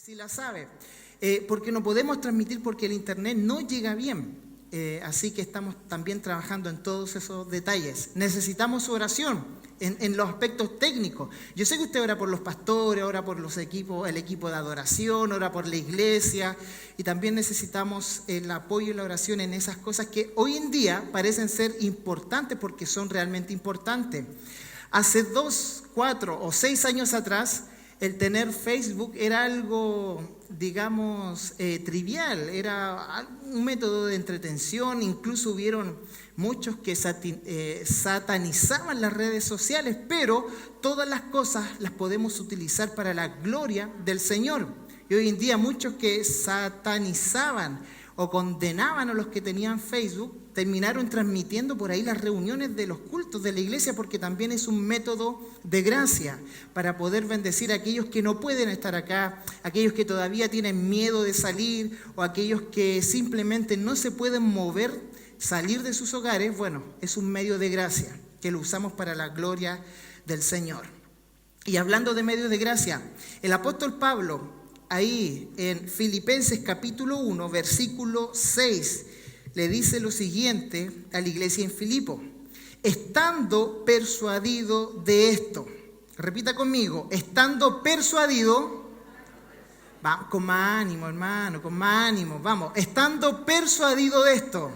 si la sabe, porque no podemos transmitir porque el internet no llega bien. Así que estamos también trabajando en todos esos detalles. Necesitamos su oración en los aspectos técnicos. Yo sé que usted ora por los pastores, ora por los equipos, el equipo de adoración, ora por la iglesia, y también necesitamos el apoyo y la oración en esas cosas que hoy en día parecen ser importantes porque son realmente importantes. Hace 2, 4 o 6 años atrás, el tener Facebook era algo, digamos, trivial, era un método de entretención. Incluso hubieron muchos que satanizaban las redes sociales, pero todas las cosas las podemos utilizar para la gloria del Señor. Y hoy en día muchos que satanizaban o condenaban a los que tenían Facebook, terminaron transmitiendo por ahí las reuniones de los cultos de la iglesia, porque también es un método de gracia para poder bendecir a aquellos que no pueden estar acá, aquellos que todavía tienen miedo de salir o aquellos que simplemente no se pueden mover, salir de sus hogares. Bueno, es un medio de gracia que lo usamos para la gloria del Señor. Y hablando de medios de gracia, el apóstol Pablo, ahí en Filipenses capítulo 1, versículo 6, le dice lo siguiente a la iglesia en Filipo: estando persuadido de esto. Repita conmigo: estando persuadido. Vamos, con más ánimo, hermano, con más ánimo. Vamos, estando persuadido de esto.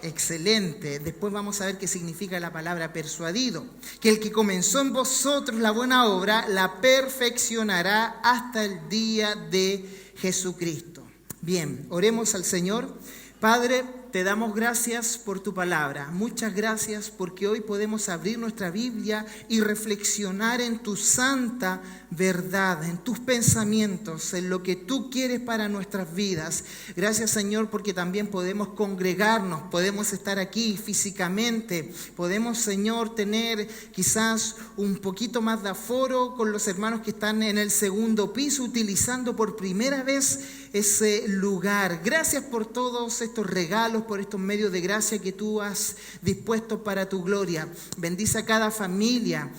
Excelente. Después vamos a ver qué significa la palabra persuadido. Que el que comenzó en vosotros la buena obra, la perfeccionará hasta el día de Jesucristo. Bien, oremos al Señor. Padre, te damos gracias por tu palabra. Muchas gracias porque hoy podemos abrir nuestra Biblia y reflexionar en tu santa verdad, en tus pensamientos, en lo que tú quieres para nuestras vidas. Gracias, Señor, porque también podemos congregarnos, podemos estar aquí físicamente, podemos, Señor, tener quizás un poquito más de aforo con los hermanos que están en el segundo piso, utilizando por primera vez ese lugar. Gracias por todos estos regalos, por estos medios de gracia que tú has dispuesto para tu gloria. Bendice a cada familia,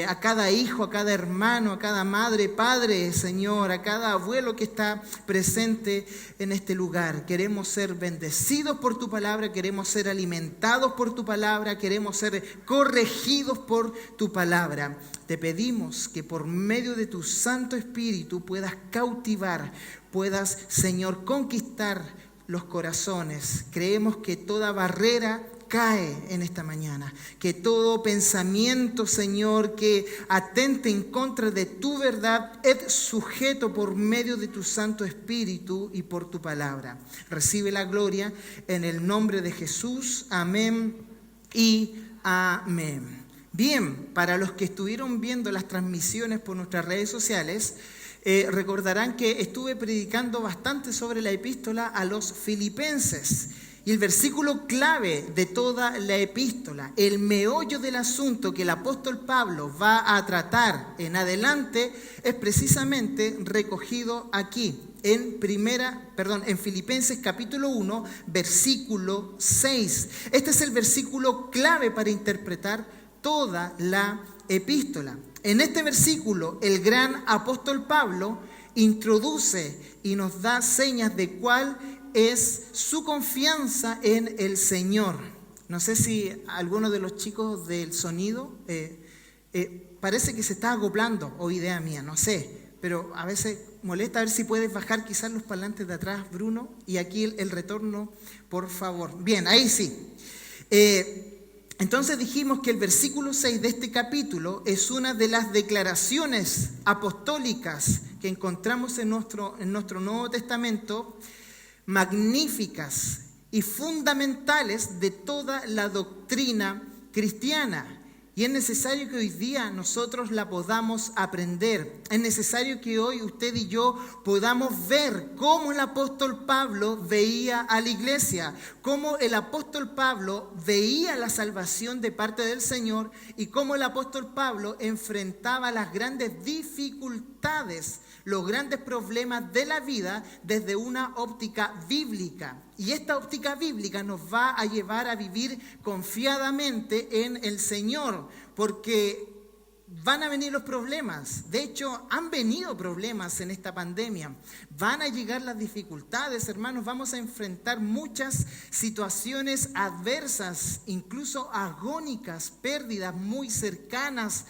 a cada hijo, a cada hermano, a cada madre, padre, Señor, a cada abuelo que está presente en este lugar. Queremos ser bendecidos por tu palabra, queremos ser alimentados por tu palabra, queremos ser corregidos por tu palabra. Te pedimos que por medio de tu Santo Espíritu puedas cautivar, puedas, Señor, conquistar los corazones. Creemos que toda barrera cae en esta mañana, que todo pensamiento, Señor, que atente en contra de tu verdad es sujeto por medio de tu Santo Espíritu y por tu palabra. Recibe la gloria en el nombre de Jesús. Amén y amén. Bien, para los que estuvieron viendo las transmisiones por nuestras redes sociales, recordarán que estuve predicando bastante sobre la epístola a los filipenses. Y el versículo clave de toda la epístola, el meollo del asunto que el apóstol Pablo va a tratar en adelante, es precisamente recogido aquí, en Filipenses capítulo 1, versículo 6. Este es el versículo clave para interpretar toda la epístola. En este versículo, el gran apóstol Pablo introduce y nos da señas de cuál es su confianza en el Señor. No sé si alguno de los chicos del sonido parece que se está acoplando, o idea mía, no sé, pero a veces molesta. A ver si puedes bajar quizás los parlantes de atrás, Bruno, y aquí el retorno, por favor. Bien, ahí sí. Entonces dijimos que el versículo 6 de este capítulo es una de las declaraciones apostólicas que encontramos en nuestro Nuevo Testamento, magníficas y fundamentales de toda la doctrina cristiana. Y es necesario que hoy día nosotros la podamos aprender. Es necesario que hoy usted y yo podamos ver cómo el apóstol Pablo veía a la iglesia, cómo el apóstol Pablo veía la salvación de parte del Señor y cómo el apóstol Pablo enfrentaba las grandes dificultades, los grandes problemas de la vida desde una óptica bíblica. Y esta óptica bíblica nos va a llevar a vivir confiadamente en el Señor, porque van a venir los problemas. De hecho, han venido problemas en esta pandemia. Van a llegar las dificultades, hermanos. Vamos a enfrentar muchas situaciones adversas, incluso agónicas, pérdidas muy cercanas.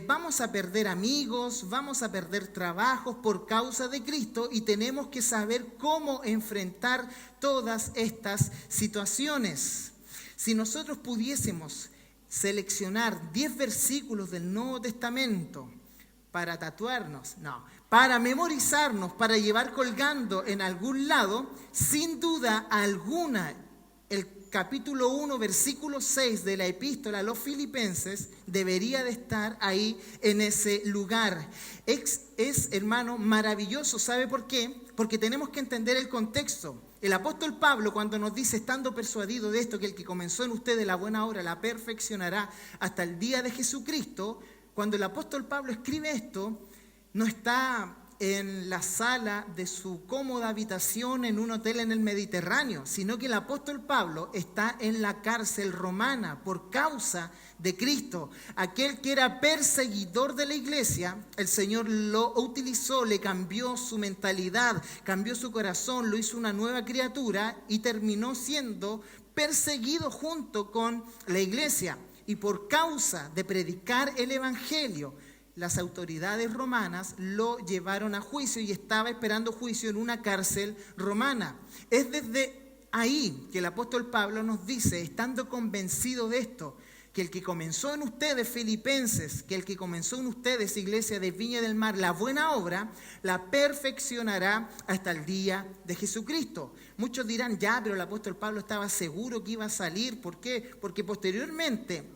Vamos a perder amigos, vamos a perder trabajos por causa de Cristo y tenemos que saber cómo enfrentar todas estas situaciones. Si nosotros pudiésemos seleccionar 10 versículos del Nuevo Testamento para tatuarnos, para memorizarnos, para llevar colgando en algún lado, sin duda alguna, el capítulo 1, versículo 6 de la epístola a los Filipenses debería de estar ahí en ese lugar. Es, hermano, maravilloso. ¿Sabe por qué? Porque tenemos que entender el contexto. El apóstol Pablo, cuando nos dice, estando persuadido de esto, que el que comenzó en ustedes la buena obra la perfeccionará hasta el día de Jesucristo, cuando el apóstol Pablo escribe esto, no está en la sala de su cómoda habitación en un hotel en el Mediterráneo, sino que el apóstol Pablo está en la cárcel romana por causa de Cristo. Aquel que era perseguidor de la iglesia, el Señor lo utilizó, le cambió su mentalidad, cambió su corazón, lo hizo una nueva criatura y terminó siendo perseguido junto con la iglesia. Y por causa de predicar el evangelio, las autoridades romanas lo llevaron a juicio y estaba esperando juicio en una cárcel romana. Es desde ahí que el apóstol Pablo nos dice, estando convencido de esto, que el que comenzó en ustedes, filipenses, que el que comenzó en ustedes, iglesia de Viña del Mar, la buena obra, la perfeccionará hasta el día de Jesucristo. Muchos dirán, pero el apóstol Pablo estaba seguro que iba a salir. ¿Por qué? Porque posteriormente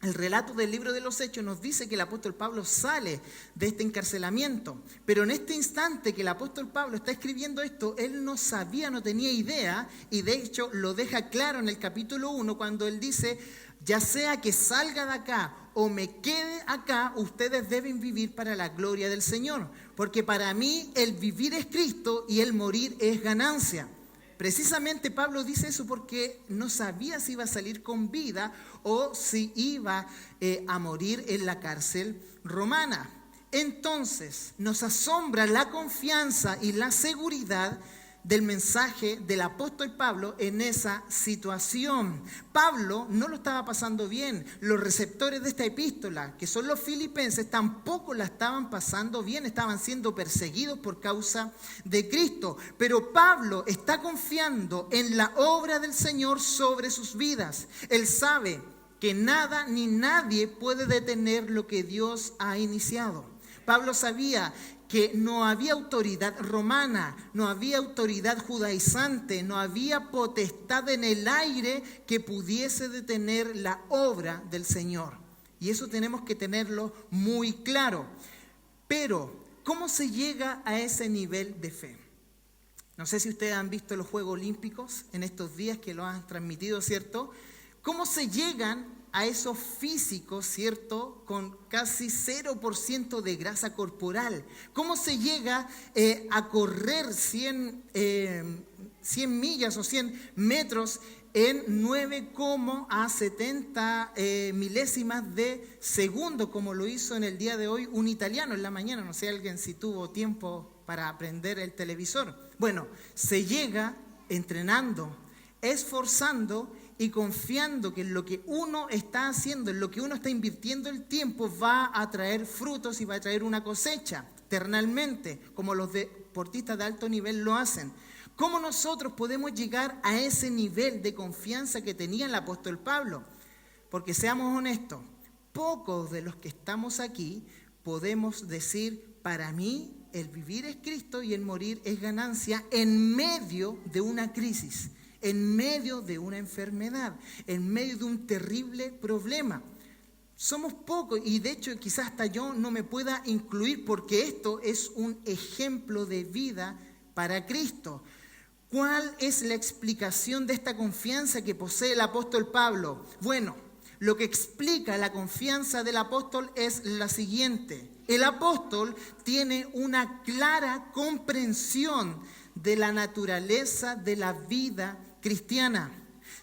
el relato del libro de los Hechos nos dice que el apóstol Pablo sale de este encarcelamiento. Pero en este instante que el apóstol Pablo está escribiendo esto, él no sabía, no tenía idea, y de hecho lo deja claro en el capítulo 1 cuando él dice, ya sea que salga de acá o me quede acá, ustedes deben vivir para la gloria del Señor. Porque para mí el vivir es Cristo y el morir es ganancia. Precisamente Pablo dice eso porque no sabía si iba a salir con vida o si iba a morir en la cárcel romana. Entonces nos asombra la confianza y la seguridad del mensaje del apóstol Pablo en esa situación. Pablo no lo estaba pasando bien. Los receptores de esta epístola, que son los filipenses, tampoco la estaban pasando bien, estaban siendo perseguidos por causa de Cristo. Pero Pablo está confiando en la obra del Señor sobre sus vidas. Él sabe que nada ni nadie puede detener lo que Dios ha iniciado. Pablo sabía que no había autoridad romana, no había autoridad judaizante, no había potestad en el aire que pudiese detener la obra del Señor. Y eso tenemos que tenerlo muy claro. Pero, ¿cómo se llega a ese nivel de fe? No sé si ustedes han visto los Juegos Olímpicos en estos días que lo han transmitido, ¿cierto? ¿Cómo se llegan a esos físicos, ¿cierto?, con casi 0% de grasa corporal? ¿Cómo se llega a correr 100 millas o 100 metros en 9,70 milésimas de segundo, como lo hizo en el día de hoy un italiano en la mañana? No sé alguien si tuvo tiempo para prender el televisor. Bueno, se llega entrenando, esforzando y confiando que en lo que uno está haciendo, en lo que uno está invirtiendo el tiempo, va a traer frutos y va a traer una cosecha eternamente, como los deportistas de alto nivel lo hacen. ¿Cómo nosotros podemos llegar a ese nivel de confianza que tenía el apóstol Pablo? Porque seamos honestos, pocos de los que estamos aquí podemos decir, para mí el vivir es Cristo y el morir es ganancia en medio de una crisis, en medio de una enfermedad, en medio de un terrible problema. Somos pocos y de hecho quizás hasta yo no me pueda incluir porque esto es un ejemplo de vida para Cristo. ¿Cuál es la explicación de esta confianza que posee el apóstol Pablo? Bueno, lo que explica la confianza del apóstol es la siguiente. El apóstol tiene una clara comprensión de la naturaleza de la vida cristiana.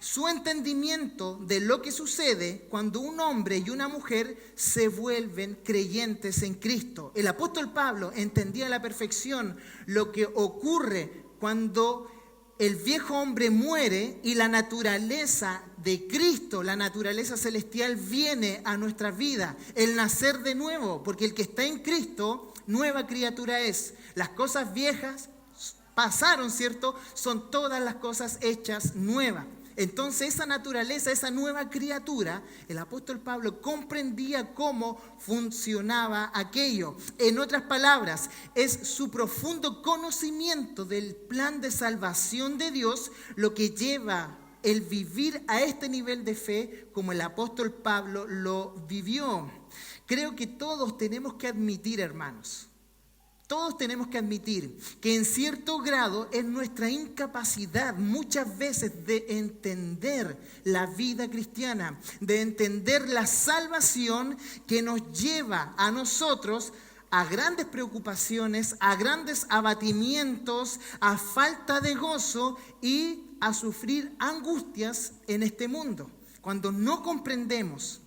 su entendimiento de lo que sucede cuando un hombre y una mujer se vuelven creyentes en Cristo. El apóstol Pablo entendía a la perfección lo que ocurre cuando el viejo hombre muere y la naturaleza de Cristo, la naturaleza celestial, viene a nuestra vida, el nacer de nuevo, porque el que está en Cristo, nueva criatura es. Las cosas viejas pasaron, ¿cierto? Son todas las cosas hechas nuevas. Entonces esa naturaleza, esa nueva criatura, el apóstol Pablo comprendía cómo funcionaba aquello. En otras palabras, es su profundo conocimiento del plan de salvación de Dios lo que lleva el vivir a este nivel de fe como el apóstol Pablo lo vivió. Creo que todos tenemos que admitir, hermanos, todos tenemos que admitir que en cierto grado es nuestra incapacidad muchas veces de entender la vida cristiana, de entender la salvación que nos lleva a nosotros a grandes preocupaciones, a grandes abatimientos, a falta de gozo y a sufrir angustias en este mundo. Cuando no comprendemos,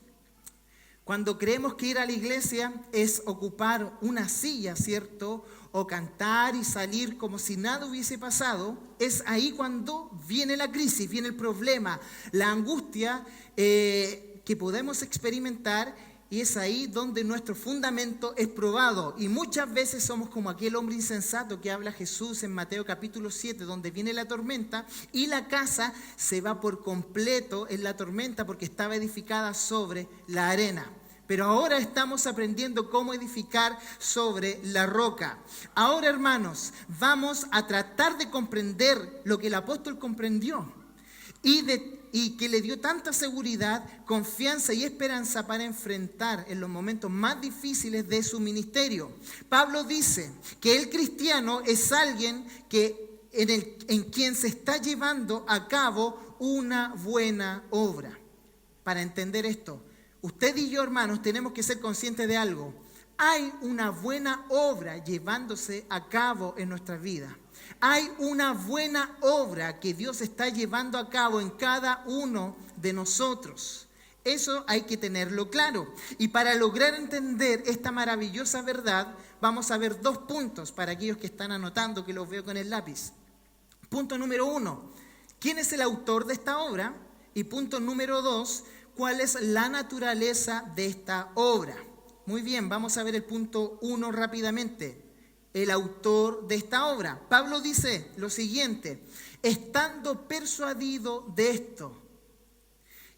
cuando creemos que ir a la iglesia es ocupar una silla, ¿cierto? O cantar y salir como si nada hubiese pasado, es ahí cuando viene la crisis, viene el problema, la angustia que podemos experimentar, y es ahí donde nuestro fundamento es probado. Y muchas veces somos como aquel hombre insensato que habla Jesús en Mateo capítulo 7, donde viene la tormenta y la casa se va por completo en la tormenta porque estaba edificada sobre la arena. Pero ahora estamos aprendiendo cómo edificar sobre la roca. Ahora, hermanos, vamos a tratar de comprender lo que el apóstol comprendió y que le dio tanta seguridad, confianza y esperanza para enfrentar en los momentos más difíciles de su ministerio. Pablo dice que el cristiano es alguien que en quien se está llevando a cabo una buena obra. Para entender esto, usted y yo, hermanos, tenemos que ser conscientes de algo. Hay una buena obra llevándose a cabo en nuestra vida. Hay una buena obra que Dios está llevando a cabo en cada uno de nosotros. Eso hay que tenerlo claro. Y para lograr entender esta maravillosa verdad, vamos a ver 2 puntos para aquellos que están anotando, que los veo con el lápiz. Punto número 1, ¿quién es el autor de esta obra? Y punto número 2, ¿cuál es la naturaleza de esta obra? Muy bien, vamos a ver el punto 1 rápidamente. El autor de esta obra. Pablo dice lo siguiente: estando persuadido de esto,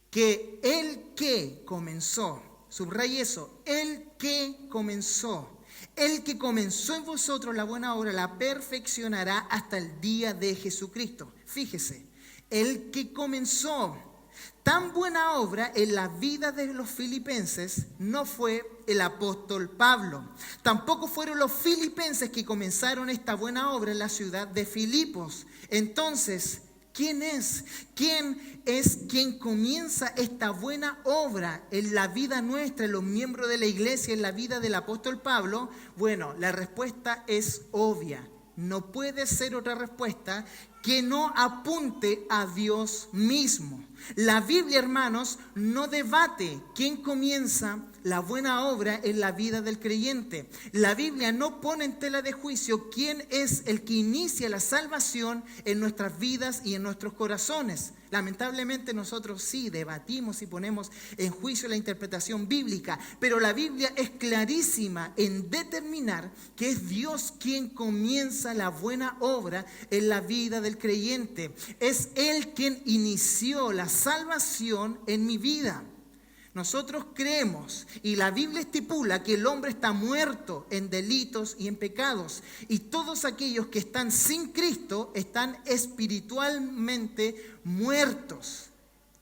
que el que comenzó, subraye eso, el que comenzó en vosotros la buena obra, la perfeccionará hasta el día de Jesucristo. Fíjese, el que comenzó tan buena obra en la vida de los filipenses no fue el apóstol Pablo. Tampoco fueron los filipenses que comenzaron esta buena obra en la ciudad de Filipos. Entonces, ¿quién es? ¿Quién es quien comienza esta buena obra en la vida nuestra, en los miembros de la iglesia, en la vida del apóstol Pablo? Bueno, la respuesta es obvia. No puede ser otra respuesta que no apunte a Dios mismo. La Biblia, hermanos, no debate quién comienza la buena obra en la vida del creyente. La Biblia no pone en tela de juicio quién es el que inicia la salvación en nuestras vidas y en nuestros corazones. Lamentablemente nosotros sí debatimos y ponemos en juicio la interpretación bíblica, pero la Biblia es clarísima en determinar que es Dios quien comienza la buena obra en la vida del creyente. Es Él quien inició la salvación en mi vida. Nosotros creemos y la Biblia estipula que el hombre está muerto en delitos y en pecados, y todos aquellos que están sin Cristo están espiritualmente muertos.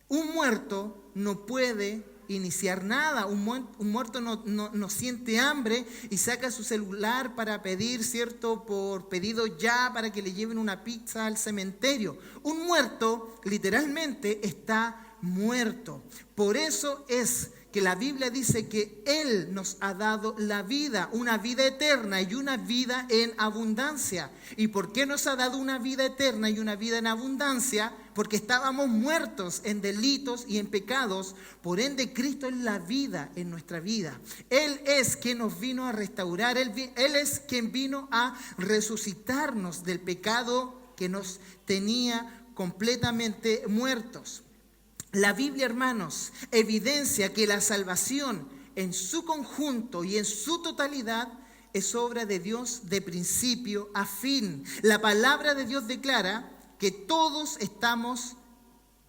Un muerto no puede iniciar nada. Un muerto no siente hambre y saca su celular para pedir, ¿cierto?, por pedido ya, para que le lleven una pizza al cementerio. Un muerto literalmente está muerto. Por eso es que la Biblia dice que Él nos ha dado la vida, una vida eterna y una vida en abundancia. ¿Y por qué nos ha dado una vida eterna y una vida en abundancia? Porque estábamos muertos en delitos y en pecados. Por ende, Cristo es la vida en nuestra vida. Él es quien nos vino a restaurar. Él es quien vino a resucitarnos del pecado que nos tenía completamente muertos. La Biblia, hermanos, evidencia que la salvación en su conjunto y en su totalidad es obra de Dios de principio a fin. La palabra de Dios declara que todos estamos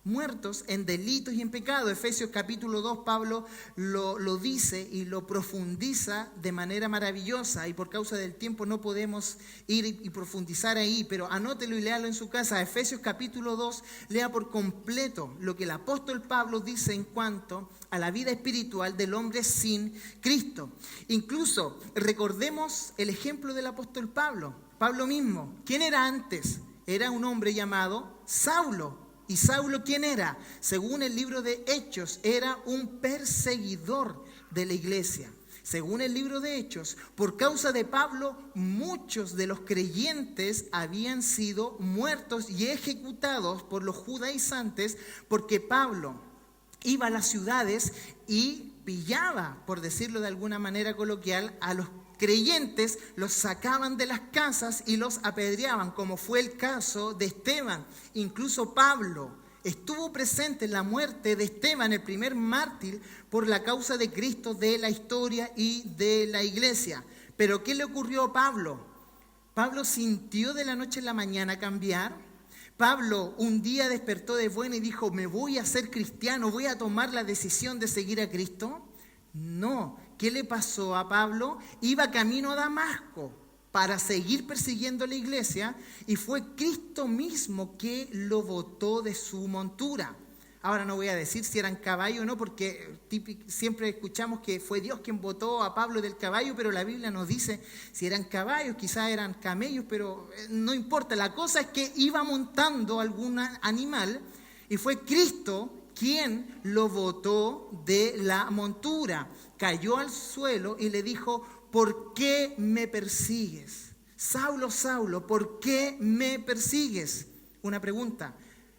muertos en delitos y en pecado. Efesios capítulo 2, Pablo lo dice y lo profundiza de manera maravillosa, y por causa del tiempo no podemos ir y profundizar ahí, pero anótelo y léalo en su casa. Efesios capítulo 2, lea por completo lo que el apóstol Pablo dice en cuanto a la vida espiritual del hombre sin Cristo. Incluso recordemos el ejemplo del apóstol Pablo mismo. ¿Quién era antes? Era un hombre llamado Saulo. ¿Y Saulo quién era? Según el libro de Hechos, era un perseguidor de la iglesia. Según el libro de Hechos, por causa de Pablo, muchos de los creyentes habían sido muertos y ejecutados por los judaizantes, porque Pablo iba a las ciudades y pillaba, por decirlo de alguna manera coloquial, a los creyentes, los sacaban de las casas y los apedreaban, como fue el caso de Esteban. Incluso Pablo estuvo presente en la muerte de Esteban, el primer mártir por la causa de Cristo de la historia y de la iglesia. Pero ¿qué le ocurrió a Pablo? Pablo sintió de la noche a la mañana cambiar. Pablo un día despertó de buena y dijo: me voy a ser cristiano, voy a tomar la decisión de seguir a Cristo. No. ¿Qué le pasó a Pablo? Iba camino a Damasco para seguir persiguiendo la iglesia, y fue Cristo mismo que lo botó de su montura. Ahora no voy a decir si eran caballos o no, porque siempre escuchamos que fue Dios quien botó a Pablo del caballo, pero la Biblia nos dice si eran caballos, quizás eran camellos, pero no importa. La cosa es que iba montando algún animal y fue Cristo quien lo botó de la montura. Cayó al suelo y le dijo: ¿por qué me persigues? Saulo, Saulo, ¿por qué me persigues? Una pregunta: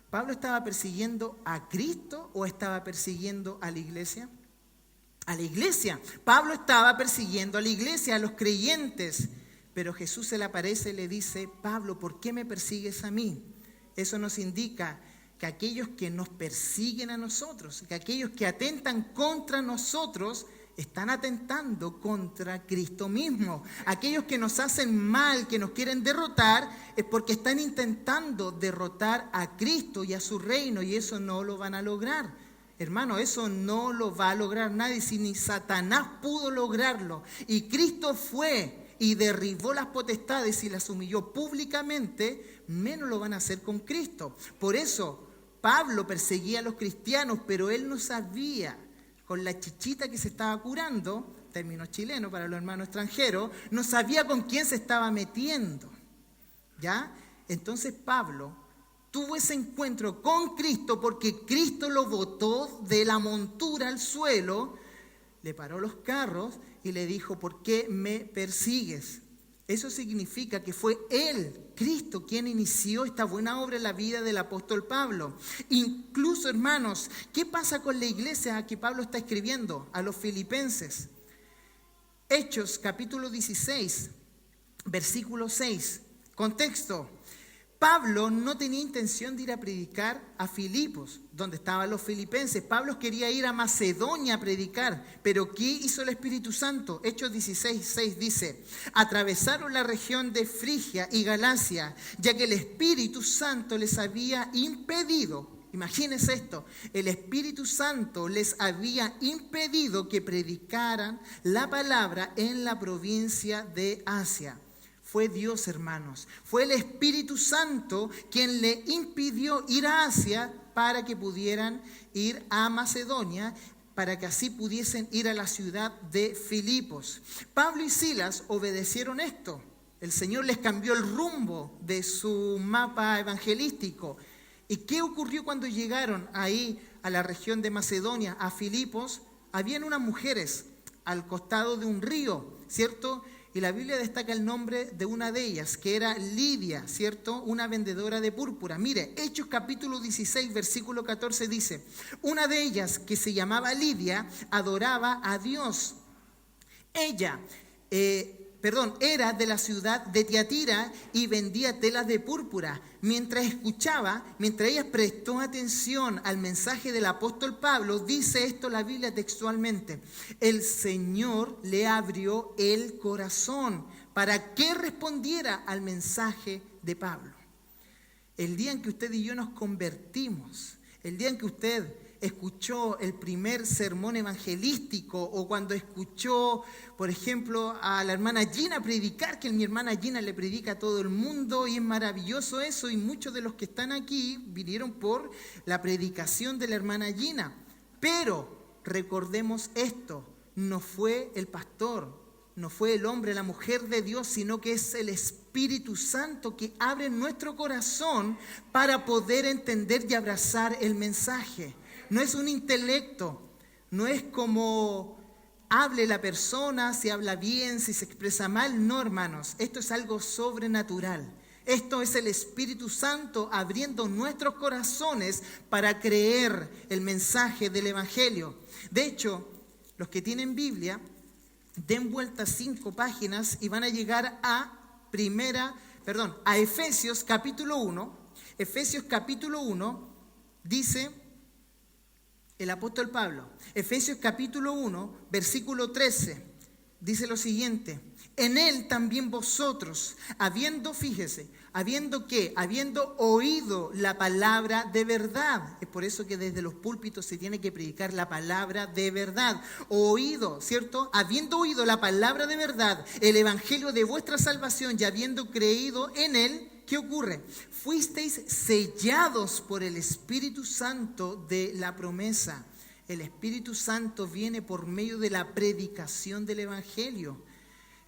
¿Pablo estaba persiguiendo a Cristo o estaba persiguiendo a la iglesia? A la iglesia. Pablo estaba persiguiendo a la iglesia, a los creyentes. Pero Jesús se le aparece y le dice: Pablo, ¿por qué me persigues a mí? Eso nos indica que aquellos que nos persiguen a nosotros, que aquellos que atentan contra nosotros, están atentando contra Cristo mismo. Aquellos que nos hacen mal, que nos quieren derrotar, es porque están intentando derrotar a Cristo y a su reino, y eso no lo van a lograr. Hermano, eso no lo va a lograr nadie, si ni Satanás pudo lograrlo. Y Cristo fue y derribó las potestades y las humilló públicamente, menos lo van a hacer con Cristo. Por eso Pablo perseguía a los cristianos, pero él no sabía, con la chichita que se estaba curando, término chileno para los hermanos extranjeros, no sabía con quién se estaba metiendo, ¿ya? Entonces Pablo tuvo ese encuentro con Cristo porque Cristo lo botó de la montura al suelo, le paró los carros y le dijo: ¿por qué me persigues? Eso significa que fue Él, Cristo, quien inició esta buena obra en la vida del apóstol Pablo. Incluso, hermanos, ¿qué pasa con la iglesia a que Pablo está escribiendo? A los filipenses. Hechos, capítulo 16, versículo 6. Contexto: Pablo no tenía intención de ir a predicar a Filipos, donde estaban los filipenses. Pablo quería ir a Macedonia a predicar, pero ¿qué hizo el Espíritu Santo? Hechos 16:6 dice: atravesaron la región de Frigia y Galacia, ya que el Espíritu Santo les había impedido. Imagínense esto: el Espíritu Santo les había impedido que predicaran la palabra en la provincia de Asia. Fue Dios, hermanos. Fue el Espíritu Santo quien le impidió ir a Asia para que pudieran ir a Macedonia, para que así pudiesen ir a la ciudad de Filipos. Pablo y Silas obedecieron esto. El Señor les cambió el rumbo de su mapa evangelístico. ¿Y qué ocurrió cuando llegaron ahí a la región de Macedonia, a Filipos? habían unas mujeres al costado de un río, ¿cierto? Y la Biblia destaca el nombre de una de ellas, que era Lidia, ¿cierto? Una vendedora de púrpura. Mire, Hechos capítulo 16, versículo 14 dice, una de ellas, que se llamaba Lidia, adoraba a Dios. Ella, era de la ciudad de Tiatira y vendía telas de púrpura. Mientras ella prestó atención al mensaje del apóstol Pablo, dice esto la Biblia textualmente: el Señor le abrió el corazón para que respondiera al mensaje de Pablo. El día en que usted y yo nos convertimos, el día en que usted escuchó el primer sermón evangelístico, o cuando escuchó, por ejemplo, a la hermana Gina predicar, que mi hermana Gina le predica a todo el mundo y es maravilloso eso, y muchos de los que están aquí vinieron por la predicación de la hermana Gina. Pero recordemos esto, no fue el pastor, no fue el hombre, la mujer de Dios, sino que es el Espíritu Santo que abre nuestro corazón para poder entender y abrazar el mensaje. No es un intelecto, no es como hable la persona, si habla bien, si se expresa mal. No, hermanos, esto es algo sobrenatural. Esto es el Espíritu Santo abriendo nuestros corazones para creer el mensaje del Evangelio. De hecho, los que tienen Biblia, den vuelta 5 páginas y van a llegar a Efesios capítulo 1. Efesios capítulo 1 dice el apóstol Pablo, Efesios capítulo 1, versículo 13, dice lo siguiente: en él también vosotros, habiendo oído la palabra de verdad. Es por eso que desde los púlpitos se tiene que predicar la palabra de verdad. Oído, ¿cierto? Habiendo oído la palabra de verdad, el evangelio de vuestra salvación, y habiendo creído en él, ¿qué ocurre? Fuisteis sellados por el Espíritu Santo de la promesa. El Espíritu Santo viene por medio de la predicación del evangelio.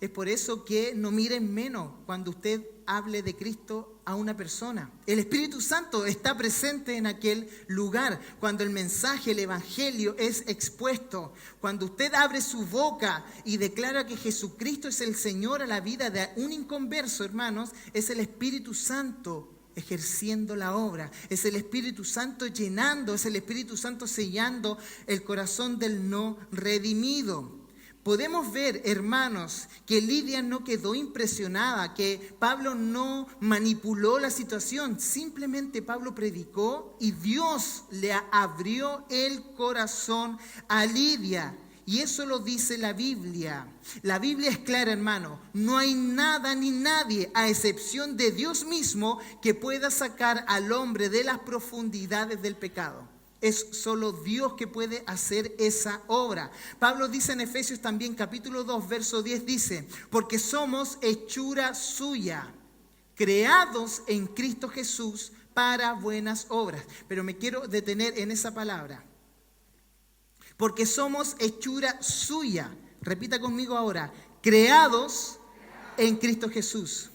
Es por eso que no miren menos cuando usted hable de Cristo a una persona. El Espíritu Santo está presente en aquel lugar cuando el mensaje, el evangelio es expuesto. Cuando usted abre su boca y declara que Jesucristo es el Señor a la vida de un inconverso, hermanos, es el Espíritu Santo ejerciendo la obra. Es el Espíritu Santo llenando, es el Espíritu Santo sellando el corazón del no redimido. Podemos ver, hermanos, que Lidia no quedó impresionada, que Pablo no manipuló la situación. Simplemente Pablo predicó y Dios le abrió el corazón a Lidia. Y eso lo dice la Biblia. La Biblia es clara, hermano. No hay nada ni nadie, a excepción de Dios mismo, que pueda sacar al hombre de las profundidades del pecado. Es solo Dios que puede hacer esa obra. Pablo dice en Efesios también, capítulo 2, verso 10, dice: porque somos hechura suya, creados en Cristo Jesús para buenas obras. Pero me quiero detener en esa palabra. Porque somos hechura suya. Repita conmigo ahora: creados en Cristo Jesús.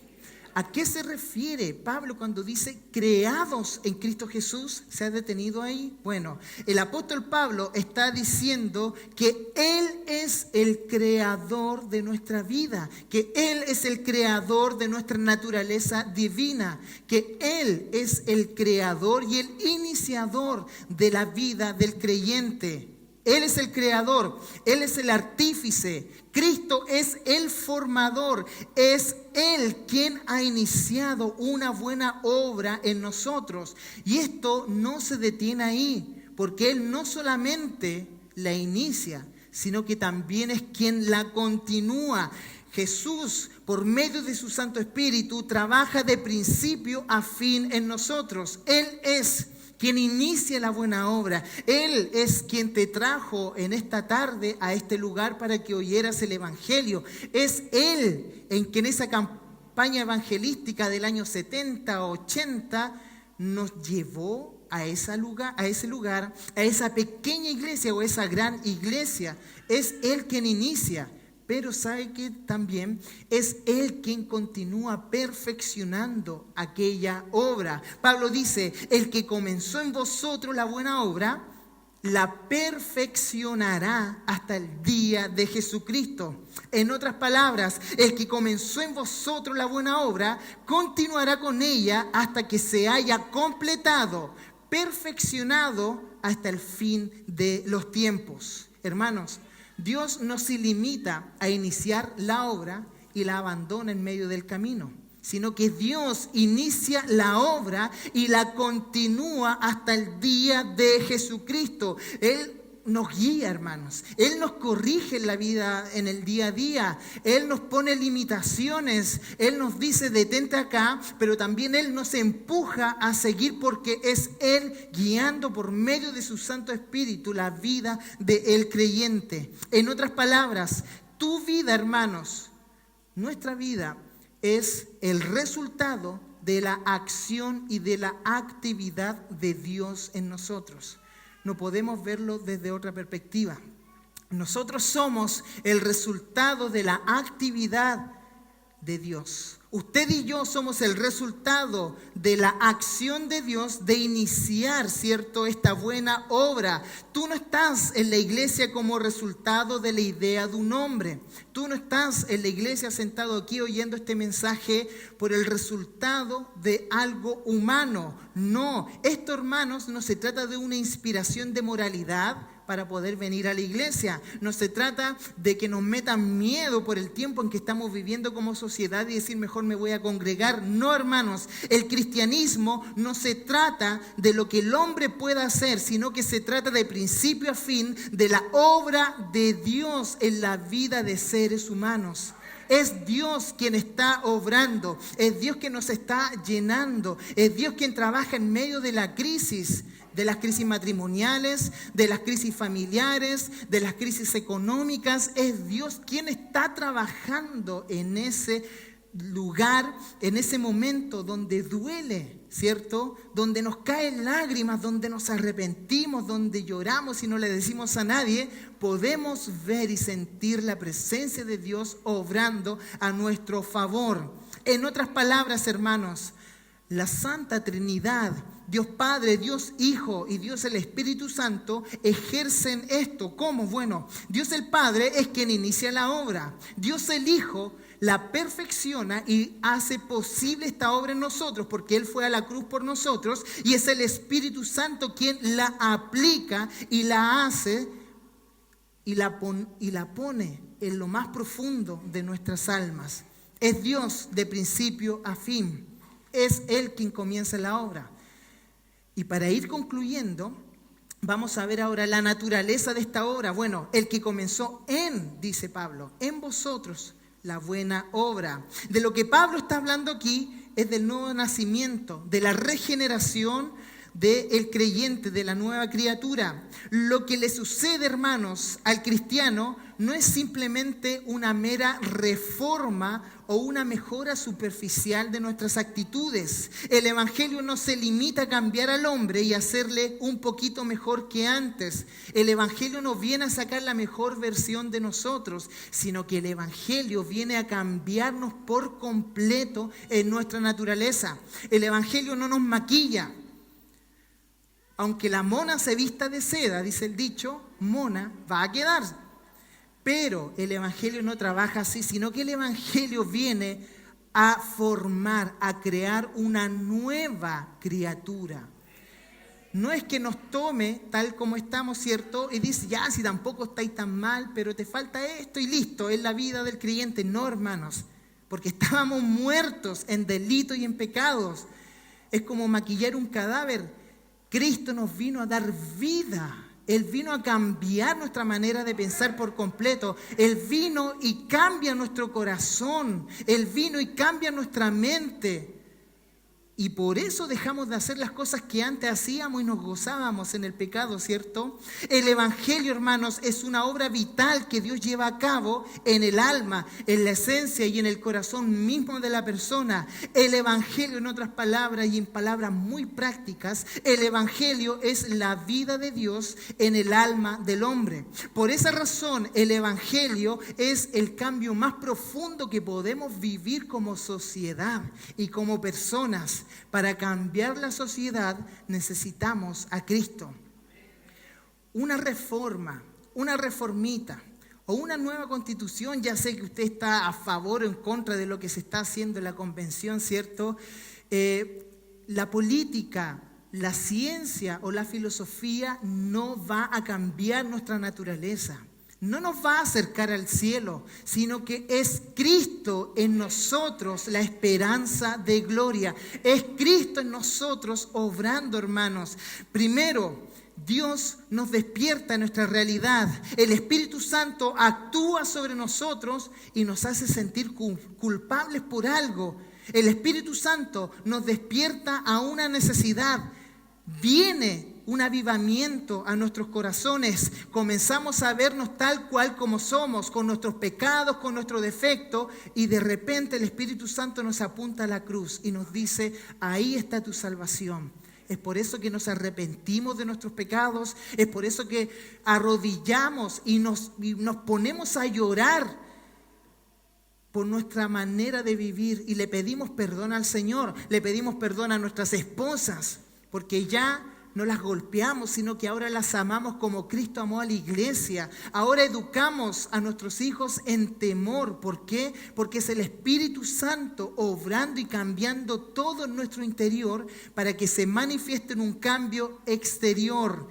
¿A qué se refiere Pablo cuando dice creados en Cristo Jesús? ¿Se ha detenido ahí? Bueno, el apóstol Pablo está diciendo que Él es el creador de nuestra vida, que Él es el creador de nuestra naturaleza divina, que Él es el creador y el iniciador de la vida del creyente. Él es el creador, Él es el artífice, Cristo es el formador, es Él quien ha iniciado una buena obra en nosotros. Y esto no se detiene ahí, porque Él no solamente la inicia, sino que también es quien la continúa. Jesús, por medio de su Santo Espíritu, trabaja de principio a fin en nosotros. Él es quien inicia la buena obra. Él es quien te trajo en esta tarde a este lugar para que oyeras el Evangelio. Es Él en quien esa campaña evangelística del año 70, 80 nos llevó a ese lugar, a esa pequeña iglesia o esa gran iglesia. Es Él quien inicia. Pero sabe que también es Él quien continúa perfeccionando aquella obra. Pablo dice: el que comenzó en vosotros la buena obra, la perfeccionará hasta el día de Jesucristo. En otras palabras, el que comenzó en vosotros la buena obra, continuará con ella hasta que se haya completado, perfeccionado hasta el fin de los tiempos. Hermanos, Dios no se limita a iniciar la obra y la abandona en medio del camino, sino que Dios inicia la obra y la continúa hasta el día de Jesucristo. Él nos guía, hermanos. Él nos corrige en la vida, en el día a día. Él nos pone limitaciones. Él nos dice, detente acá, pero también Él nos empuja a seguir porque es Él guiando por medio de su Santo Espíritu la vida del creyente. En otras palabras, tu vida, hermanos, nuestra vida, es el resultado de la acción y de la actividad de Dios en nosotros. No podemos verlo desde otra perspectiva. Nosotros somos el resultado de la actividad de Dios. Usted y yo somos el resultado de la acción de Dios de iniciar, ¿cierto?, esta buena obra. Tú no estás en la iglesia como resultado de la idea de un hombre. Tú no estás en la iglesia sentado aquí oyendo este mensaje por el resultado de algo humano. No, esto, hermanos, no se trata de una inspiración de moralidad para poder venir a la iglesia. No se trata de que nos metan miedo por el tiempo en que estamos viviendo como sociedad y decir mejor me voy a congregar. No, hermanos, el cristianismo no se trata de lo que el hombre pueda hacer, sino que se trata de principio a fin de la obra de Dios en la vida de seres humanos. Es Dios quien está obrando, es Dios quien nos está llenando, es Dios quien trabaja en medio de la crisis, de las crisis matrimoniales, de las crisis familiares, de las crisis económicas. Es Dios quien está trabajando en ese lugar, en ese momento donde duele, ¿cierto? Donde nos caen lágrimas, donde nos arrepentimos, donde lloramos y no le decimos a nadie, podemos ver y sentir la presencia de Dios obrando a nuestro favor. En otras palabras, hermanos, la Santa Trinidad, Dios Padre, Dios Hijo y Dios el Espíritu Santo ejercen esto. ¿Cómo? Bueno, Dios el Padre es quien inicia la obra. Dios el Hijo la perfecciona y hace posible esta obra en nosotros porque Él fue a la cruz por nosotros y es el Espíritu Santo quien la aplica y la hace y la pone en lo más profundo de nuestras almas. Es Dios de principio a fin. Es Él quien comienza la obra. Y para ir concluyendo, vamos a ver ahora la naturaleza de esta obra. Bueno, el que comenzó dice Pablo, en vosotros la buena obra. De lo que Pablo está hablando aquí es del nuevo nacimiento, de la regeneración del creyente, de la nueva criatura. Lo que le sucede, hermanos, al cristiano no es simplemente una mera reforma o una mejora superficial de nuestras actitudes. El Evangelio no se limita a cambiar al hombre y hacerle un poquito mejor que antes. El Evangelio no viene a sacar la mejor versión de nosotros, sino que el Evangelio viene a cambiarnos por completo en nuestra naturaleza. El Evangelio no nos maquilla. Aunque la mona se vista de seda, dice el dicho, mona va a quedar. Pero el Evangelio no trabaja así, sino que el Evangelio viene a formar, a crear una nueva criatura. No es que nos tome tal como estamos, ¿cierto? Y dice, ya, si tampoco estáis tan mal, pero te falta esto y listo, es la vida del creyente. No, hermanos, porque estábamos muertos en delitos y en pecados. Es como maquillar un cadáver. Cristo nos vino a dar vida. Él vino a cambiar nuestra manera de pensar por completo. Él vino y cambia nuestro corazón. Él vino y cambia nuestra mente. Y por eso dejamos de hacer las cosas que antes hacíamos y nos gozábamos en el pecado, ¿cierto? El Evangelio, hermanos, es una obra vital que Dios lleva a cabo en el alma, en la esencia y en el corazón mismo de la persona. El Evangelio, en otras palabras y en palabras muy prácticas, el Evangelio es la vida de Dios en el alma del hombre. Por esa razón, el Evangelio es el cambio más profundo que podemos vivir como sociedad y como personas. Para cambiar la sociedad necesitamos a Cristo. una reforma, una reformita o una nueva constitución. Ya sé que usted está a favor o en contra de lo que se está haciendo en la convención, ¿cierto? La política, la ciencia o la filosofía no va a cambiar nuestra naturaleza. No nos va a acercar al cielo, sino que es Cristo en nosotros la esperanza de gloria. Es Cristo en nosotros obrando, hermanos. Primero, Dios nos despierta en nuestra realidad. El Espíritu Santo actúa sobre nosotros y nos hace sentir culpables por algo. El Espíritu Santo nos despierta a una necesidad. Viene un avivamiento a nuestros corazones. Comenzamos a vernos tal cual como somos, con nuestros pecados, con nuestro defecto, y de repente el Espíritu Santo nos apunta a la cruz y nos dice: ahí está tu salvación. Es por eso que nos arrepentimos de nuestros pecados, es por eso que arrodillamos y nos ponemos a llorar por nuestra manera de vivir y le pedimos perdón al Señor, le pedimos perdón a nuestras esposas, porque ya no las golpeamos, sino que ahora las amamos como Cristo amó a la iglesia. Ahora educamos a nuestros hijos en temor. ¿Por qué? Porque es el Espíritu Santo obrando y cambiando todo en nuestro interior para que se manifieste en un cambio exterior.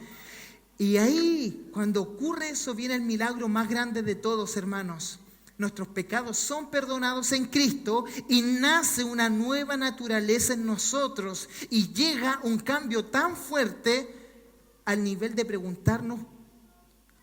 Y ahí, cuando ocurre eso, viene el milagro más grande de todos, hermanos. Nuestros pecados son perdonados en Cristo y nace una nueva naturaleza en nosotros y llega un cambio tan fuerte al nivel de preguntarnos: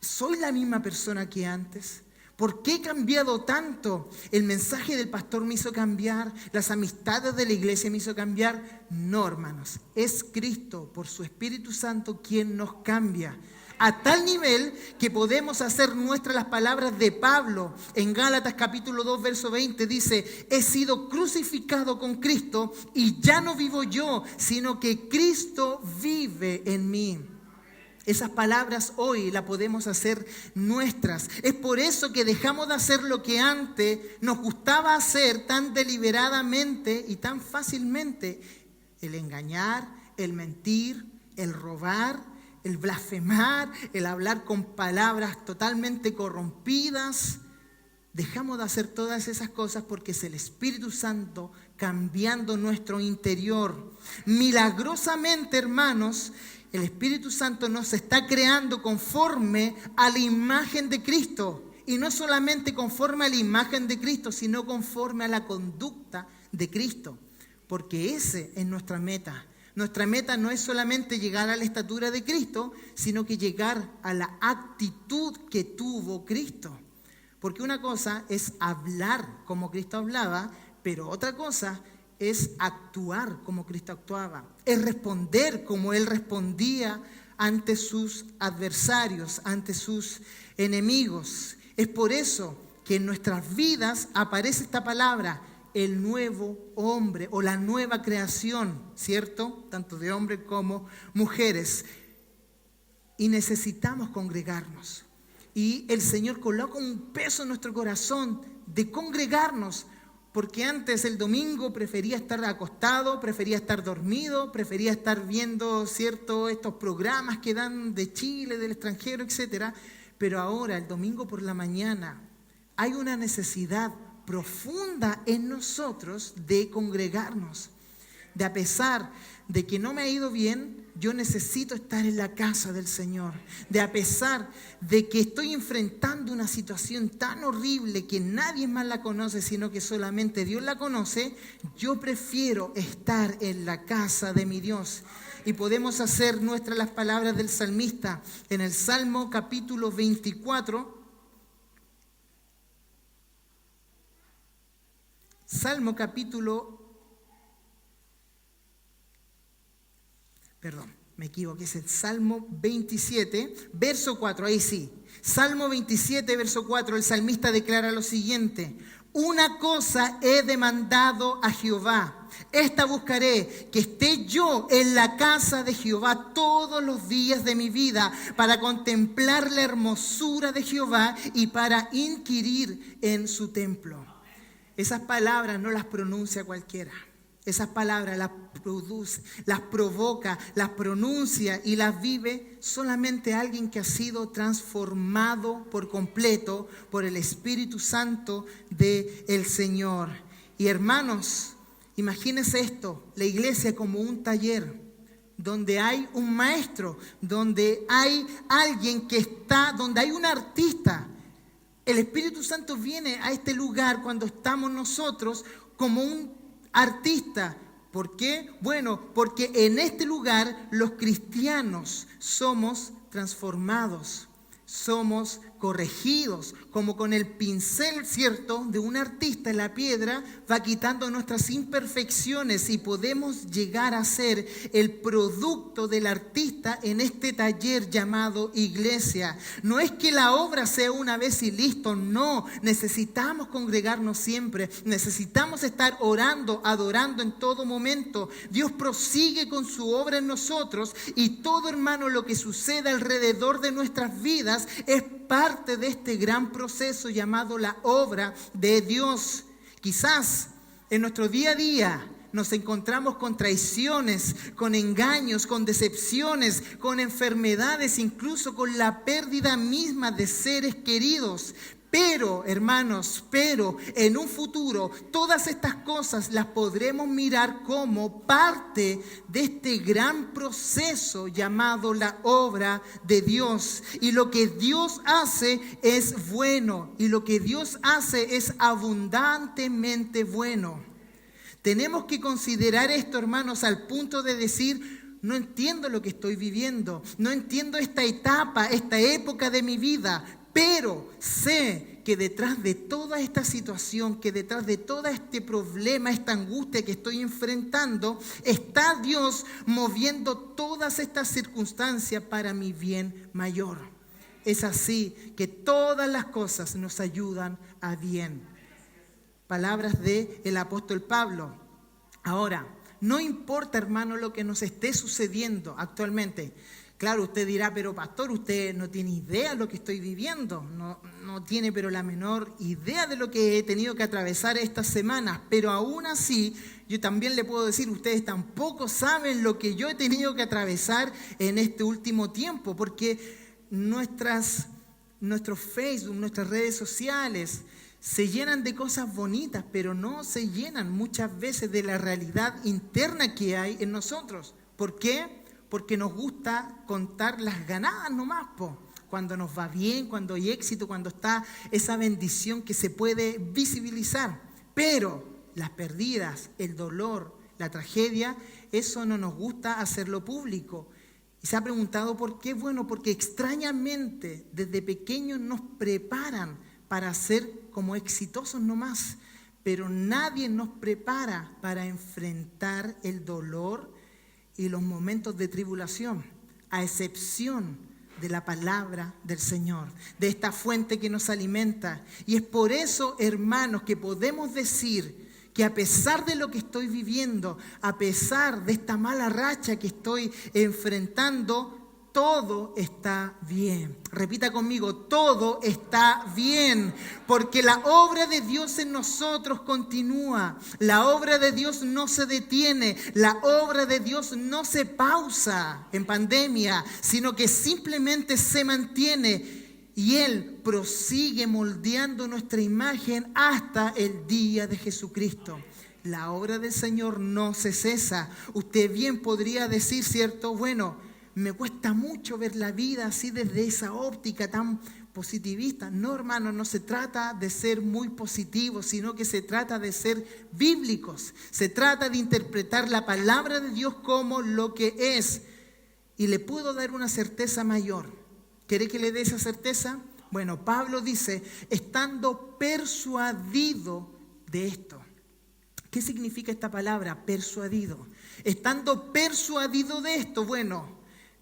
¿soy la misma persona que antes? ¿Por qué he cambiado tanto? ¿El mensaje del pastor me hizo cambiar? ¿Las amistades de la iglesia me hizo cambiar? No, hermanos, es Cristo por su Espíritu Santo quien nos cambia. A tal nivel que podemos hacer nuestras las palabras de Pablo en Gálatas capítulo 2 verso 20. Dice: he sido crucificado con Cristo y ya no vivo yo, sino que Cristo vive en mí. Esas palabras hoy las podemos hacer nuestras. Es por eso que dejamos de hacer lo que antes nos gustaba hacer tan deliberadamente y tan fácilmente: el engañar, el mentir, el robar, el blasfemar, el hablar con palabras totalmente corrompidas. Dejamos de hacer todas esas cosas porque es el Espíritu Santo cambiando nuestro interior. Milagrosamente, hermanos, el Espíritu Santo nos está creando conforme a la imagen de Cristo. Y no solamente conforme a la imagen de Cristo, sino conforme a la conducta de Cristo. Porque ese es nuestra meta. Nuestra meta no es solamente llegar a la estatura de Cristo, sino que llegar a la actitud que tuvo Cristo. Porque una cosa es hablar como Cristo hablaba, pero otra cosa es actuar como Cristo actuaba. Es responder como Él respondía ante sus adversarios, ante sus enemigos. Es por eso que en nuestras vidas aparece esta palabra: el nuevo hombre o la nueva creación, ¿cierto? Tanto de hombres como mujeres. Y necesitamos congregarnos. Y el Señor coloca un peso en nuestro corazón de congregarnos. Porque antes el domingo prefería estar acostado, prefería estar dormido, prefería estar viendo, ¿cierto?, estos programas que dan de Chile, del extranjero, etc. Pero ahora, el domingo por la mañana, hay una necesidad profunda en nosotros de congregarnos, de a pesar de que no me ha ido bien, yo necesito estar en la casa del Señor, de a pesar de que estoy enfrentando una situación tan horrible que nadie más la conoce, sino que solamente Dios la conoce, yo prefiero estar en la casa de mi Dios. Y podemos hacer nuestras las palabras del salmista en el Salmo capítulo 24, Salmo capítulo, me equivoqué, es el Salmo 27, verso 4, ahí sí. Salmo 27, verso 4, el salmista declara lo siguiente: una cosa he demandado a Jehová, esta buscaré, que esté yo en la casa de Jehová todos los días de mi vida, para contemplar la hermosura de Jehová y para inquirir en su templo. Esas palabras no las pronuncia cualquiera. Esas palabras las produce, las provoca, las pronuncia y las vive solamente alguien que ha sido transformado por completo por el Espíritu Santo del Señor. Y hermanos, imagínense esto, la iglesia como un taller donde hay un maestro, donde hay alguien que está, donde hay un artista. El Espíritu Santo viene a este lugar cuando estamos nosotros como un artista. ¿Por qué? Bueno, porque en este lugar los cristianos somos transformados, somos corregidos, como con el pincel, ¿cierto?, de un artista en la piedra, va quitando nuestras imperfecciones y podemos llegar a ser el producto del artista en este taller llamado iglesia. No es que la obra sea una vez y listo, no, necesitamos congregarnos siempre, necesitamos estar orando, adorando en todo momento. Dios prosigue con su obra en nosotros y todo, hermano, lo que sucede alrededor de nuestras vidas es parte de este gran proceso llamado la obra de Dios. Quizás en nuestro día a día nos encontramos con traiciones, con engaños, con decepciones, con enfermedades, incluso con la pérdida misma de seres queridos. Pero, hermanos, en un futuro todas estas cosas las podremos mirar como parte de este gran proceso llamado la obra de Dios. Y lo que Dios hace es bueno, y lo que Dios hace es abundantemente bueno. Tenemos que considerar esto, hermanos, al punto de decir: no entiendo lo que estoy viviendo, no entiendo esta etapa, esta época de mi vida, pero sé que detrás de toda esta situación, que detrás de todo este problema, esta angustia que estoy enfrentando, está Dios moviendo todas estas circunstancias para mi bien mayor. Es así que todas las cosas nos ayudan a bien. Palabras del apóstol Pablo. Ahora, no importa, hermano, lo que nos esté sucediendo actualmente. Claro, usted dirá: pero pastor, usted no tiene idea de lo que estoy viviendo, no tiene pero la menor idea de lo que he tenido que atravesar estas semanas, pero aún así yo también le puedo decir: ustedes tampoco saben lo que yo he tenido que atravesar en este último tiempo, porque nuestro Facebook, nuestras redes sociales se llenan de cosas bonitas, pero no se llenan muchas veces de la realidad interna que hay en nosotros. ¿Por qué? Porque nos gusta contar las ganadas nomás, cuando nos va bien, cuando hay éxito, cuando está esa bendición que se puede visibilizar. Pero las pérdidas, el dolor, la tragedia, eso no nos gusta hacerlo público. Y se ha preguntado por qué. Bueno, porque extrañamente desde pequeños nos preparan para ser como exitosos nomás, pero nadie nos prepara para enfrentar el dolor y los momentos de tribulación, a excepción de la palabra del Señor, de esta fuente que nos alimenta. Y es por eso, hermanos, que podemos decir que a pesar de lo que estoy viviendo, a pesar de esta mala racha que estoy enfrentando, todo está bien. Repita conmigo: todo está bien, porque la obra de Dios en nosotros continúa. La obra de Dios no se detiene, la obra de Dios no se pausa en pandemia, sino que simplemente se mantiene y Él prosigue moldeando nuestra imagen hasta el día de Jesucristo. La obra del Señor no se cesa. Usted bien podría decir, ¿cierto? Bueno, me cuesta mucho ver la vida así desde esa óptica tan positivista. No, hermano, no se trata de ser muy positivos, sino que se trata de ser bíblicos. Se trata de interpretar la palabra de Dios como lo que es. Y le puedo dar una certeza mayor. ¿Quiere que le dé esa certeza? Bueno, Pablo dice: estando persuadido de esto. ¿Qué significa esta palabra? Persuadido. Estando persuadido de esto, bueno,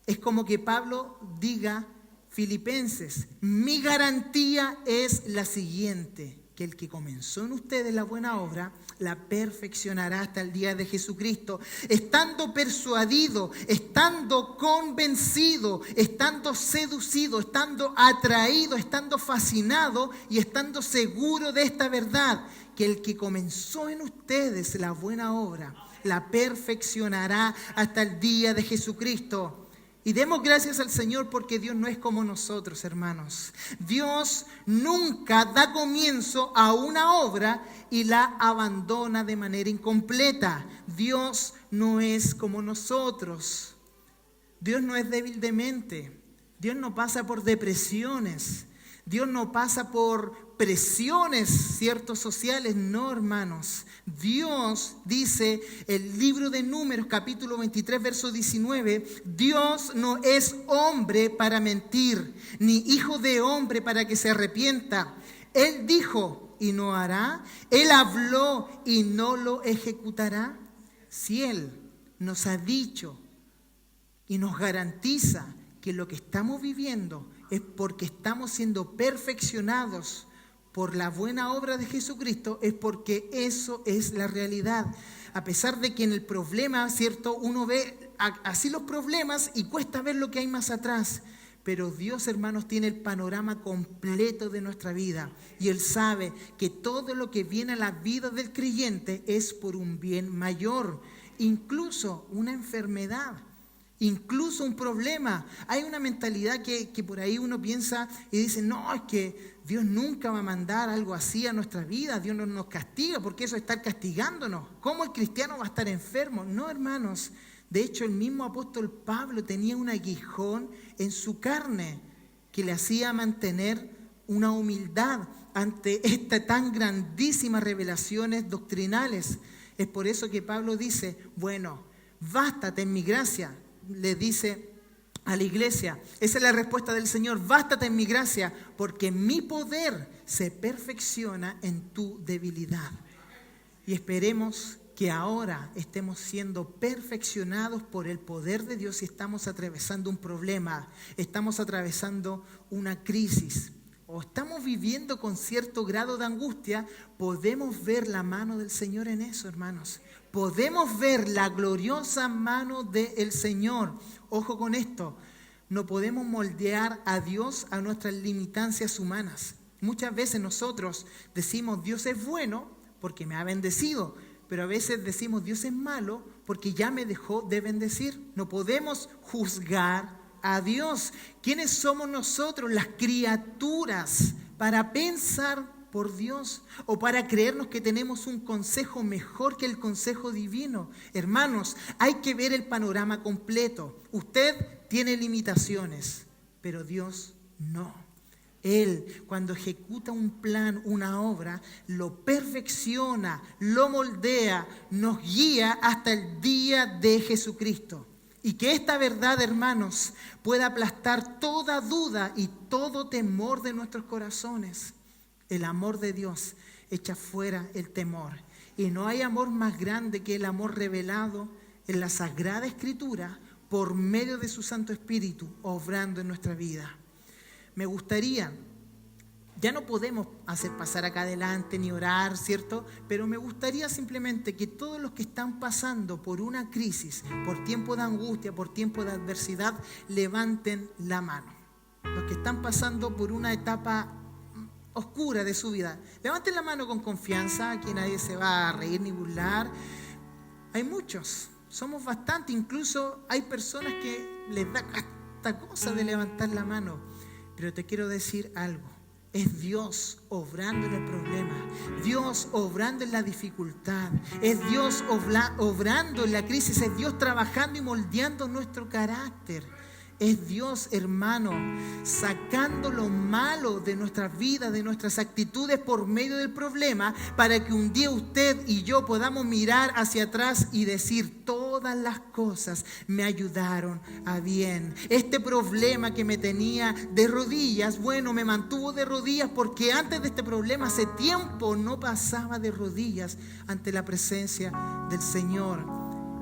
es como que Pablo diga: Filipenses, mi garantía es la siguiente, que el que comenzó en ustedes la buena obra, la perfeccionará hasta el día de Jesucristo. Estando persuadido, estando convencido, estando seducido, estando atraído, estando fascinado y estando seguro de esta verdad, que el que comenzó en ustedes la buena obra, la perfeccionará hasta el día de Jesucristo. Y demos gracias al Señor porque Dios no es como nosotros, hermanos. Dios nunca da comienzo a una obra y la abandona de manera incompleta. Dios no es como nosotros. Dios no es débil de mente. Dios no pasa por depresiones. Dios no pasa por presiones, ciertos sociales, no, hermanos. Dios dice, el libro de Números, capítulo 23, verso 19, Dios no es hombre para mentir, ni hijo de hombre para que se arrepienta. Él dijo y no hará, Él habló y no lo ejecutará. Si Él nos ha dicho y nos garantiza que lo que estamos viviendo es porque estamos siendo perfeccionados por la buena obra de Jesucristo, es porque eso es la realidad. A pesar de que en el problema, ¿cierto?, uno ve así los problemas y cuesta ver lo que hay más atrás. Pero Dios, hermanos, tiene el panorama completo de nuestra vida. Y Él sabe que todo lo que viene a la vida del creyente es por un bien mayor. Incluso una enfermedad. Incluso un problema. Hay una mentalidad que por ahí uno piensa y dice, no, es que Dios nunca va a mandar algo así a nuestra vida. Dios no nos castiga porque eso es estar castigándonos. ¿Cómo el cristiano va a estar enfermo? No, hermanos. De hecho, el mismo apóstol Pablo tenía un aguijón en su carne que le hacía mantener una humildad ante estas tan grandísimas revelaciones doctrinales. Es por eso que Pablo dice, bueno, bástate en mi gracia. Le dice a la iglesia, esa es la respuesta del Señor, bástate en mi gracia, porque mi poder se perfecciona en tu debilidad. Y esperemos que ahora estemos siendo perfeccionados por el poder de Dios si estamos atravesando un problema, estamos atravesando una crisis o estamos viviendo con cierto grado de angustia, podemos ver la mano del Señor en eso, hermanos. Podemos ver la gloriosa mano del Señor. Ojo con esto, no podemos moldear a Dios a nuestras limitancias humanas. Muchas veces nosotros decimos Dios es bueno porque me ha bendecido, pero a veces decimos Dios es malo porque ya me dejó de bendecir. No podemos juzgar a Dios. ¿Quiénes somos nosotros, las criaturas, para pensar por Dios o para creernos que tenemos un consejo mejor que el consejo divino? Hermanos, hay que ver el panorama completo. Usted tiene limitaciones, pero Dios no. Él, cuando ejecuta un plan, una obra, lo perfecciona, lo moldea, nos guía hasta el día de Jesucristo. Y que esta verdad, hermanos, pueda aplastar toda duda y todo temor de nuestros corazones. El amor de Dios echa fuera el temor. Y no hay amor más grande que el amor revelado en la Sagrada Escritura por medio de su Santo Espíritu, obrando en nuestra vida. Me gustaría, ya no podemos hacer pasar acá adelante ni orar, ¿cierto? Pero me gustaría simplemente que todos los que están pasando por una crisis, por tiempo de angustia, por tiempo de adversidad, levanten la mano. Los que están pasando por una etapa oscura de su vida, levanten la mano con confianza, aquí nadie se va a reír ni burlar. Hay muchos, somos bastantes, incluso hay personas que les da esta cosa de levantar la mano. Pero te quiero decir algo, es Dios obrando en el problema, Dios obrando en la dificultad, es Dios obrando en la crisis, es Dios trabajando y moldeando nuestro carácter. Es Dios, hermano, sacando lo malo de nuestras vidas, de nuestras actitudes por medio del problema, para que un día usted y yo podamos mirar hacia atrás y decir, todas las cosas me ayudaron a bien. Este problema que me tenía de rodillas, bueno, me mantuvo de rodillas porque antes de este problema hace tiempo no pasaba de rodillas ante la presencia del Señor.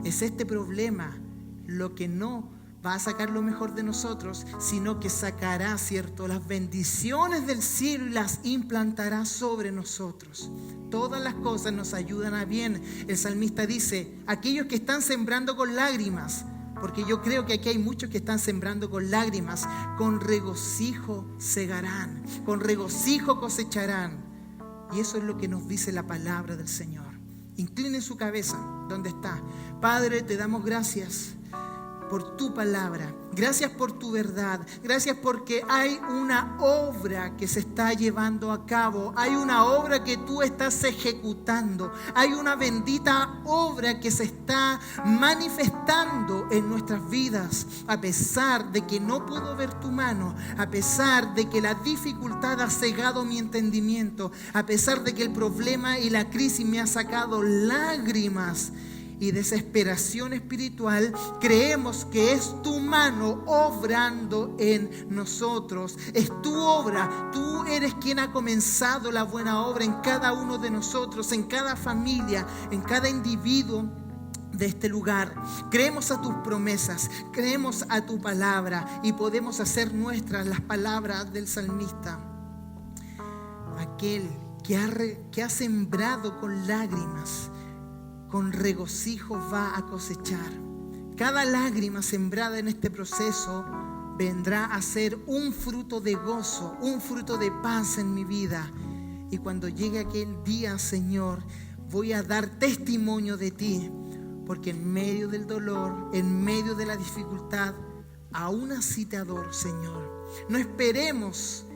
Es este problema lo que no va a sacar lo mejor de nosotros, sino que sacará, ¿cierto?, las bendiciones del cielo y las implantará sobre nosotros. Todas las cosas nos ayudan a bien. El salmista dice, aquellos que están sembrando con lágrimas, porque yo creo que aquí hay muchos que están sembrando con lágrimas, con regocijo segarán, con regocijo cosecharán. Y eso es lo que nos dice la palabra del Señor. Incline su cabeza donde está. Padre, te damos gracias por tu palabra. Gracias por tu verdad. Gracias porque hay una obra que se está llevando a cabo. Hay una obra que tú estás ejecutando. Hay una bendita obra que se está manifestando en nuestras vidas. A pesar de que no puedo ver tu mano, a pesar de que la dificultad ha cegado mi entendimiento, a pesar de que el problema y la crisis me ha sacado lágrimas y desesperación espiritual, creemos que es tu mano obrando en nosotros. Es tu obra. Tú eres quien ha comenzado la buena obra en cada uno de nosotros, en cada familia, en cada individuo de este lugar. Creemos a tus promesas, creemos a tu palabra y podemos hacer nuestras las palabras del salmista. Aquel que ha sembrado con lágrimas, con regocijo va a cosechar. Cada lágrima sembrada en este proceso vendrá a ser un fruto de gozo, un fruto de paz en mi vida. Y cuando llegue aquel día, Señor, voy a dar testimonio de ti, porque en medio del dolor, en medio de la dificultad, aún así te adoro, Señor. No esperemos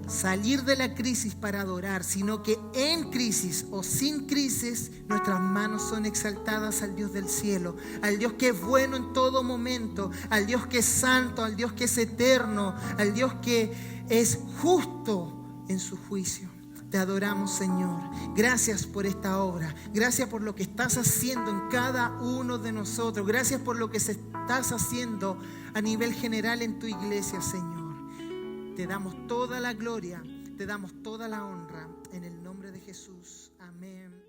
salir de la crisis para adorar, sino que en crisis o sin crisis nuestras manos son exaltadas al Dios del cielo, al Dios que es bueno en todo momento, al Dios que es santo, al Dios que es eterno, al Dios que es justo en su juicio. Te adoramos, Señor. Gracias por esta obra. Gracias por lo que estás haciendo en cada uno de nosotros. Gracias por lo que estás haciendo a nivel general en tu iglesia, Señor. Te damos toda la gloria, te damos toda la honra, en el nombre de Jesús. Amén.